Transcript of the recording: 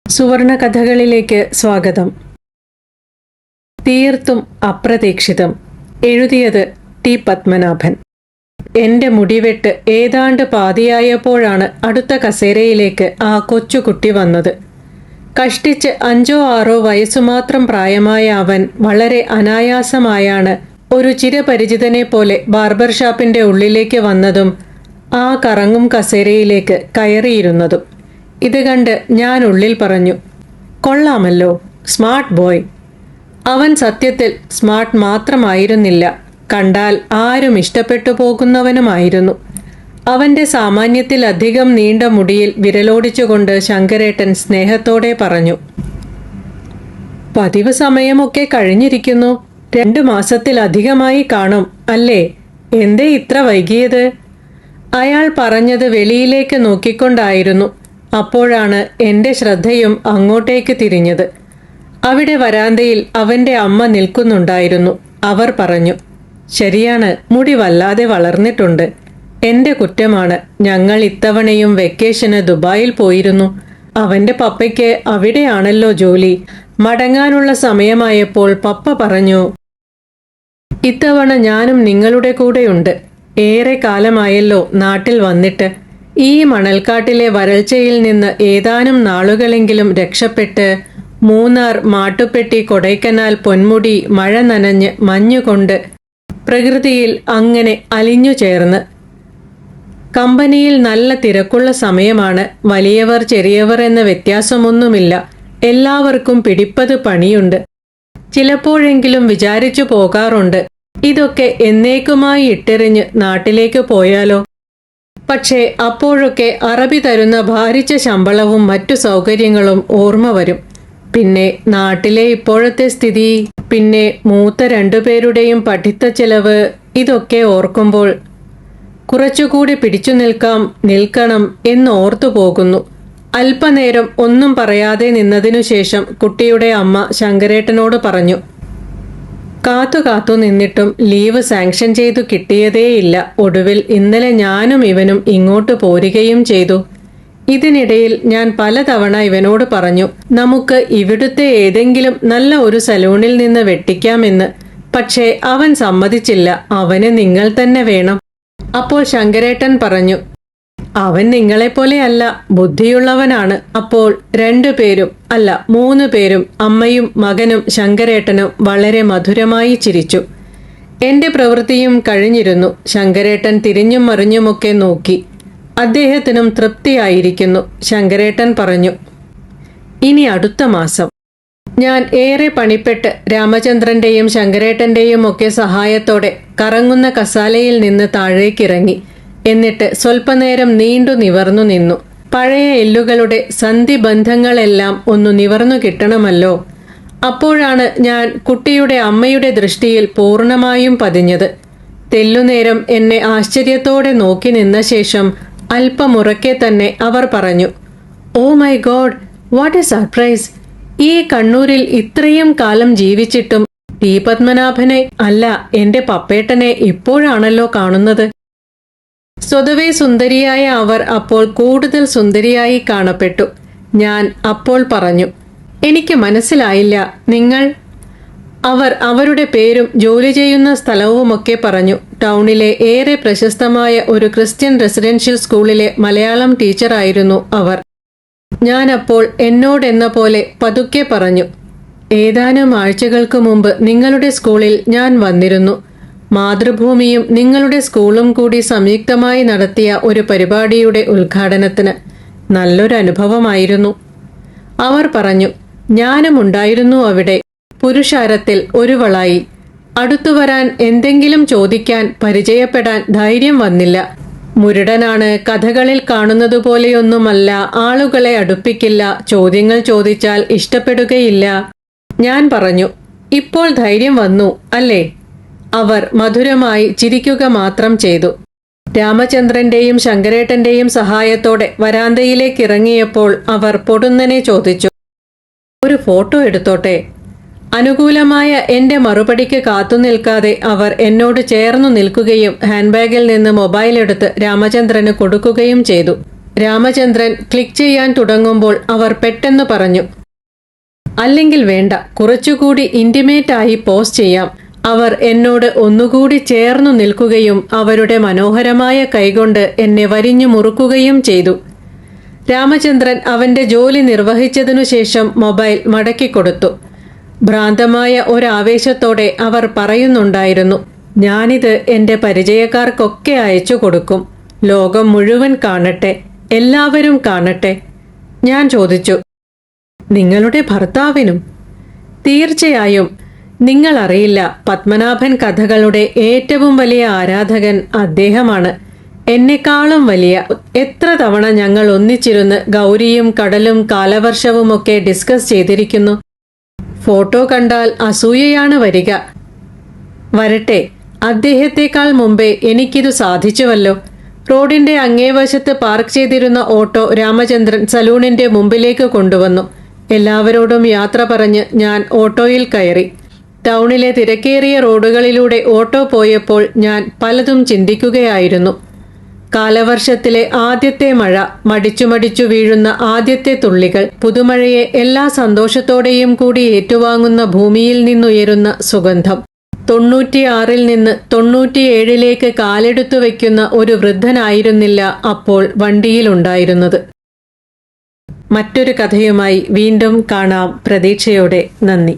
സുവർണ കഥകളിലേക്ക് സ്വാഗതം. തീർത്തും അപ്രതീക്ഷിതം. എഴുതിയത് ടി പത്മനാഭൻ. എന്റെ മുടിവെട്ട് ഏതാണ്ട് പാതിയായപ്പോഴാണ് അടുത്ത കസേരയിലേക്ക് ആ കൊച്ചുകുട്ടി വന്നത്. കഷ്ടിച്ച് 5-6 വയസ്സുമാത്രം പ്രായമായ അവൻ വളരെ അനായാസമായാണ് ഒരു ചിരപരിചിതനെ പോലെ ബാർബർ ഷാപ്പിന്റെ ഉള്ളിലേക്ക് വന്നതും ആ കറങ്ങും കസേരയിലേക്ക് കയറിയിരുന്നതും. ഇത് കണ്ട് ഞാൻ ഉള്ളിൽ പറഞ്ഞു, കൊള്ളാമല്ലോ, സ്മാർട്ട് ബോയ്. അവൻ സത്യത്തിൽ സ്മാർട്ട് മാത്രമായിരുന്നില്ല, കണ്ടാൽ ആരും ഇഷ്ടപ്പെട്ടു പോകുന്നവനുമായിരുന്നു. അവന്റെ സാമാന്യത്തിലധികം നീണ്ട മുടിയിൽ വിരലോടിച്ചുകൊണ്ട് ശങ്കരേട്ടൻ സ്നേഹത്തോടെ പറഞ്ഞു, പതിവ് സമയമൊക്കെ കഴിഞ്ഞിരിക്കുന്നു. 2 മാസത്തിലധികമായി കാണും അല്ലേ? എന്തേ ഇത്ര വൈകിയത്? അയാൾ പറഞ്ഞത് വെളിയിലേക്ക് നോക്കിക്കൊണ്ടായിരുന്നു. അപ്പോഴാണ് എൻ്റെ ശ്രദ്ധയും അങ്ങോട്ടേക്ക് തിരിഞ്ഞത്. അവിടെ വരാന്തയിൽ അവൻ്റെ അമ്മ നിൽക്കുന്നുണ്ടായിരുന്നു. അവർ പറഞ്ഞു, ശരിയാണ്, മുടി വല്ലാതെ വളർന്നിട്ടുണ്ട്. എൻ്റെ കുറ്റമാണ്. ഞങ്ങൾ ഇത്തവണയും വെക്കേഷന് ദുബായിൽ പോയിരുന്നു. അവൻ്റെ പപ്പയ്ക്ക് അവിടെയാണല്ലോ ജോലി. മടങ്ങാനുള്ള സമയമായപ്പോൾ പപ്പ പറഞ്ഞു, ഇത്തവണ ഞാനും നിങ്ങളുടെ കൂടെയുണ്ട്. ഏറെ കാലമായല്ലോ നാട്ടിൽ വന്നിട്ട്. ഈ മണൽക്കാട്ടിലെ വരൾച്ചയിൽ നിന്ന് ഏതാനും നാളുകളെങ്കിലും രക്ഷപ്പെട്ട് മൂന്നാർ, മാട്ടുപ്പെട്ടി, കൊടൈക്കനാൽ, പൊന്മുടി, മഴ നനഞ്ഞ് മഞ്ഞുകൊണ്ട് പ്രകൃതിയിൽ അങ്ങനെ അലിഞ്ഞു ചേർന്ന്. കമ്പനിയിൽ നല്ല തിരക്കുള്ള സമയമാണ്. വലിയവർ ചെറിയവർ എന്ന വ്യത്യാസമൊന്നുമില്ല. എല്ലാവർക്കും പിടിപ്പത് പണിയുണ്ട്. ചിലപ്പോഴെങ്കിലും വിചാരിച്ചു പോകാറുണ്ട്, ഇതൊക്കെ എന്നേക്കുമായി ഇട്ടെറിഞ്ഞ് നാട്ടിലേക്ക് പോയാലോ. പക്ഷേ അപ്പോഴൊക്കെ അറബി തരുന്ന ഭാരിച്ച ശമ്പളവും മറ്റു സൗകര്യങ്ങളും ഓർമ്മ വരും. പിന്നെ നാട്ടിലെ ഇപ്പോഴത്തെ സ്ഥിതി, പിന്നെ മൂത്ത 2 പേരുടെയും പഠിത്ത ചെലവ്, ഇതൊക്കെ ഓർക്കുമ്പോൾ കുറച്ചുകൂടി പിടിച്ചു നിൽക്കണം എന്ന് ഓർത്തു പോകുന്നു. അല്പനേരം ഒന്നും പറയാതെ നിന്നതിനു ശേഷം കുട്ടിയുടെ അമ്മ ശങ്കരേട്ടനോട് പറഞ്ഞു, കാത്തു നിന്നിട്ടും ലീവ് സാങ്ഷൻ ചെയ്തു കിട്ടിയതേയില്ല. ഒടുവിൽ ഇന്നലെ ഞാനും ഇവനും ഇങ്ങോട്ട് പോരുകയും ചെയ്തു. ഇതിനിടയിൽ ഞാൻ പലതവണ ഇവനോട് പറഞ്ഞു, നമുക്ക് ഇവിടുത്തെ ഏതെങ്കിലും നല്ല ഒരു സലൂണിൽ നിന്ന് വെട്ടിക്കാമെന്ന്. പക്ഷേ അവൻ സമ്മതിച്ചില്ല. അവന് നിങ്ങൾ തന്നെ വേണം. അപ്പോൾ ശങ്കരേട്ടൻ പറഞ്ഞു, അവൻ നിങ്ങളെപ്പോലെ അല്ല, ബുദ്ധിയുള്ളവനാണ്. അപ്പോൾ 2 പേരും, അല്ല 3 പേരും, അമ്മയും മകനും ശങ്കരേട്ടനും വളരെ മധുരമായി ചിരിച്ചു. എന്റെ പ്രവൃത്തിയും കഴിഞ്ഞിരുന്നു. ശങ്കരേട്ടൻ തിരിഞ്ഞും മറിഞ്ഞുമൊക്കെ നോക്കി. അദ്ദേഹത്തിനും തൃപ്തിയായിരിക്കുന്നു. ശങ്കരേട്ടൻ പറഞ്ഞു, ഇനി അടുത്ത മാസം. ഞാൻ ഏറെ പണിപ്പെട്ട് രാമചന്ദ്രന്റെയും ശങ്കരേട്ടന്റെയും ഒക്കെ സഹായത്തോടെ കറങ്ങുന്ന കസാലയിൽ നിന്ന് താഴേക്കിറങ്ങി. എന്നിട്ട് സ്വൽപ്പനേരം നീണ്ടു നിവർന്നു നിന്നു. പഴയ എല്ലുകളുടെ സന്ധിബന്ധങ്ങളെല്ലാം ഒന്ന് നിവർന്നു കിട്ടണമല്ലോ. അപ്പോഴാണ് ഞാൻ കുട്ടിയുടെ അമ്മയുടെ ദൃഷ്ടിയിൽ പൂർണ്ണമായും പതിഞ്ഞത്. തെല്ലുനേരം എന്നെ ആശ്ചര്യത്തോടെ നോക്കി നിന്ന ശേഷം അല്പമുറക്കെ തന്നെ അവർ പറഞ്ഞു, oh my god, what a surprise. ഈ കണ്ണൂരിൽ ഇത്രയും കാലം ജീവിച്ചിട്ടും ടി പത്മനാഭനെ, അല്ല എന്റെ പപ്പേട്ടനെ ഇപ്പോഴാണല്ലോ കാണുന്നത്. സ്വതവേ സുന്ദരിയായ അവർ അപ്പോൾ കൂടുതൽ സുന്ദരിയായി കാണപ്പെട്ടു. ഞാൻ അപ്പോൾ പറഞ്ഞു, എനിക്ക് മനസ്സിലായില്ല, നിങ്ങൾ? അവർ അവരുടെ പേരും ജോലി ചെയ്യുന്ന സ്ഥലവുമൊക്കെ പറഞ്ഞു. ടൗണിലെ ഏറെ പ്രശസ്തമായ ഒരു ക്രിസ്ത്യൻ റെസിഡൻഷ്യൽ സ്കൂളിലെ മലയാളം ടീച്ചറായിരുന്നു അവർ. ഞാനപ്പോൾ എന്നോടെന്ന പോലെ പതുക്കെ പറഞ്ഞു, ഏതാനും ആഴ്ചകൾക്ക് മുമ്പ് നിങ്ങളുടെ സ്കൂളിൽ ഞാൻ വന്നിരുന്നു. മാതൃഭൂമിയും നിങ്ങളുടെ സ്കൂളും കൂടി സംയുക്തമായി നടത്തിയ ഒരു പരിപാടിയുടെ ഉദ്ഘാടനത്തിന്. നല്ലൊരു അനുഭവമായിരുന്നു. അവർ പറഞ്ഞു, ഞാനും ഉണ്ടായിരുന്നു അവിടെ. പുരുഷാരത്തിൽ ഒരുവളായി. അടുത്തുവരാൻ, എന്തെങ്കിലും ചോദിക്കാൻ, പരിചയപ്പെടാൻ ധൈര്യം വന്നില്ല. മുരടനാണ്. കഥകളിൽ കാണുന്നതുപോലെയൊന്നുമല്ല. ആളുകളെ അടുപ്പിക്കില്ല. ചോദ്യങ്ങൾ ചോദിച്ചാൽ ഇഷ്ടപ്പെടുകയില്ല. ഞാൻ പറഞ്ഞു, ഇപ്പോൾ ധൈര്യം വന്നു അല്ലേ? അവർ മധുരമായി ചിരിക്കുക മാത്രം ചെയ്തു. രാമചന്ദ്രന്റെയും ശങ്കരേട്ടന്റെയും സഹായത്തോടെ വരാന്തയിലേക്ക് ഇറങ്ങിയപ്പോൾ അവർ പൊടുന്നനെ ചോദിച്ചു, ഒരു ഫോട്ടോ എടുത്തോട്ടെ? അനുകൂലമായ എന്റെ മറുപടിക്ക് കാത്തുനിൽക്കാതെ അവർ എന്നോട് ചേർന്നു നിൽക്കുകയും ഹാൻഡ്ബാഗിൽ നിന്ന് മൊബൈൽ എടുത്ത് രാമചന്ദ്രന് കൊടുക്കുകയും ചെയ്തു. രാമചന്ദ്രൻ ക്ലിക്ക് ചെയ്യാൻ തുടങ്ങുമ്പോൾ അവർ പെട്ടെന്ന് പറഞ്ഞു, അല്ലെങ്കിൽ വേണ്ട, കുറച്ചുകൂടി ഇന്റിമേറ്റ് ആയി പോസ് ചെയ്യാം. അവർ എന്നോട് ഒന്നുകൂടി ചേർന്നു നിൽക്കുകയും അവരുടെ മനോഹരമായ കൈകൊണ്ട് എന്നെ വരിഞ്ഞു മുറുക്കുകയും ചെയ്തു. രാമചന്ദ്രൻ അവന്റെ ജോലി നിർവഹിച്ചതിനു ശേഷം മൊബൈൽ മടക്കിക്കൊടുത്തു. ഭ്രാന്തമായ ഒരാവേശത്തോടെ അവർ പറയുന്നുണ്ടായിരുന്നു, ഞാനിത് എൻ്റെ പരിചയക്കാർക്കൊക്കെ അയച്ചു കൊടുക്കും. ലോകം മുഴുവൻ കാണട്ടെ, എല്ലാവരും കാണട്ടെ. ഞാൻ ചോദിച്ചു, നിങ്ങളുടെ ഭർത്താവിനും? തീർച്ചയായും. നിങ്ങൾ അറിയില്ല, പത്മനാഭൻ കഥകളുടെ ഏറ്റവും വലിയ ആരാധകൻ അദ്ദേഹമാണ്. എന്നെക്കാളും വലിയ. എത്ര തവണ ഞങ്ങൾ ഒന്നിച്ചിരുന്ന് ഗൗരിയും കടലും കാലവർഷവുമൊക്കെ ഡിസ്കസ് ചെയ്തിരിക്കുന്നു. ഫോട്ടോ കണ്ടാൽ അസൂയയാണ് വരിക. വരട്ടെ, അദ്ദേഹത്തെക്കാൾ മുമ്പേ എനിക്കിതു സാധിച്ചുവല്ലോ. റോഡിന്റെ അങ്ങേവശത്ത് പാർക്ക് ചെയ്തിരുന്ന ഓട്ടോ രാമചന്ദ്രൻ സലൂണിന്റെ മുമ്പിലേക്ക് കൊണ്ടുവന്നു. എല്ലാവരോടും യാത്ര പറഞ്ഞ് ഞാൻ ഓട്ടോയിൽ കയറി. ടൗണിലെ തിരക്കേറിയ റോഡുകളിലൂടെ ഓട്ടോ പോയപ്പോൾ ഞാൻ പലതും ചിന്തിക്കുകയായിരുന്നു. കാലവർഷത്തിലെ ആദ്യത്തെ മഴ, മടിച്ചു വീഴുന്ന ആദ്യത്തെ തുള്ളികൾ, പുതുമഴയെ എല്ലാ സന്തോഷത്തോടെയും കൂടി ഏറ്റുവാങ്ങുന്ന ഭൂമിയിൽ നിന്നുയരുന്ന സുഗന്ധം. 96-ൽ നിന്ന് 97-ലേക്ക് കാലെടുത്തു വയ്ക്കുന്ന ഒരു വൃദ്ധനായിരുന്നില്ല അപ്പോൾ വണ്ടിയിലുണ്ടായിരുന്നത്. മറ്റൊരു കഥയുമായി വീണ്ടും കാണാം. പ്രതീക്ഷയോടെ. നന്ദി.